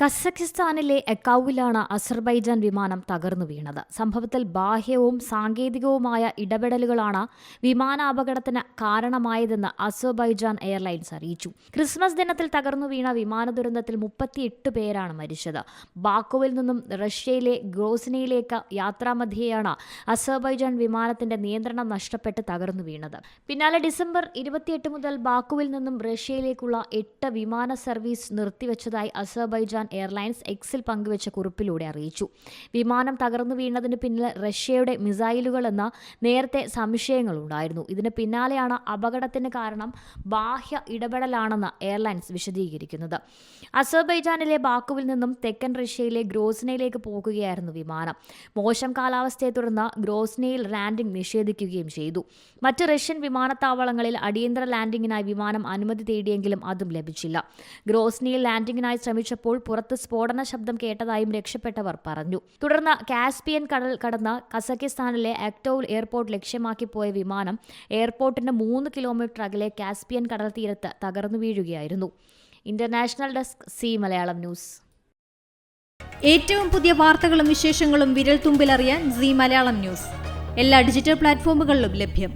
കസക്കിസ്ഥാനിലെ എക്കൌവിലാണ് Azerbaijan വിമാനം തകർന്നു വീണത്. സംഭവത്തിൽ ബാഹ്യവും സാങ്കേതികവുമായ ഇടപെടലുകളാണ് വിമാനാപകടത്തിന് കാരണമായതെന്ന് അസർബൈജാൻ എയർലൈൻസ് അറിയിച്ചു. ക്രിസ്മസ് ദിനത്തിൽ തകർന്നു വീണ വിമാന ദുരന്തത്തിൽ 38 പേരാണ് മരിച്ചത്. ബാക്കുവിൽ നിന്നും റഷ്യയിലെ ഗ്രോസ്നിയിലേക്ക് യാത്രാമധ്യേയാണ് അസർബൈജാൻ വിമാനത്തിന്റെ നിയന്ത്രണം നഷ്ടപ്പെട്ട് തകർന്നു വീണത്. പിന്നാലെ ഡിസംബർ 28 മുതൽ ബാക്കുവിൽ നിന്നും റഷ്യയിലേക്കുള്ള 8 വിമാന സർവീസ് നിർത്തിവച്ചതായി അസർബൈജാൻ എയർലൈൻസ് എക്സിൽ പങ്കുവച്ച കുറിപ്പിലൂടെ അറിയിച്ചു. വിമാനം തകർന്നു വീണതിന് പിന്നിൽ റഷ്യയുടെ മിസൈലുകളെന്ന നേരത്തെ സംശയങ്ങളുണ്ടായിരുന്നു. ഇതിന് പിന്നാലെയാണ് അപകടത്തിന് കാരണം ബാഹ്യ ഇടപെടലാണെന്ന് എയർലൈൻസ് വിശദീകരിക്കുന്നത്. അസർബൈജാനിലെ ബാക്കുവിൽ നിന്നും തെക്കൻ റഷ്യയിലെ ഗ്രോസ്നയിലേക്ക് പോകുകയായിരുന്നു വിമാനം. മോശം കാലാവസ്ഥയെ തുടർന്ന് ഗ്രോസ്നയിൽ ലാൻഡിംഗ് നിഷേധിക്കുകയും ചെയ്തു. മറ്റ് റഷ്യൻ വിമാനത്താവളങ്ങളിൽ അടിയന്തര ലാൻഡിംഗിനായി വിമാനം അനുമതി തേടിയെങ്കിലും അതും ലഭിച്ചില്ല. ഗ്രോസ്നിയിൽ ലാൻഡിംഗിനായി ശ്രമിച്ചപ്പോൾ പുറത്ത് സ്ഫോടന ശബ്ദം കേട്ടതായും രക്ഷപ്പെട്ടവർ പറഞ്ഞു. തുടർന്ന് കാസ്പിയൻ കടൽ കടന്ന് കസക്കിസ്ഥാനിലെ അക്ടോവ് എയർപോർട്ട് ലക്ഷ്യമാക്കി പോയ വിമാനം എയർപോർട്ടിന് 3 കിലോമീറ്റർ അകലെ കാസ്പിയൻ കടൽ തീരത്ത് തകർന്നു വീഴുകയായിരുന്നു. International desk C Malayalam news. ഏറ്റവും പുതിയ വാർത്തകളും വിശേഷങ്ങളും വിരൽ തുമ്പിലറിയാൻ സി മലയാളം ന്യൂസ് എല്ലാ ഡിജിറ്റൽ പ്ലാറ്റ്ഫോമുകളിലും ലഭ്യം.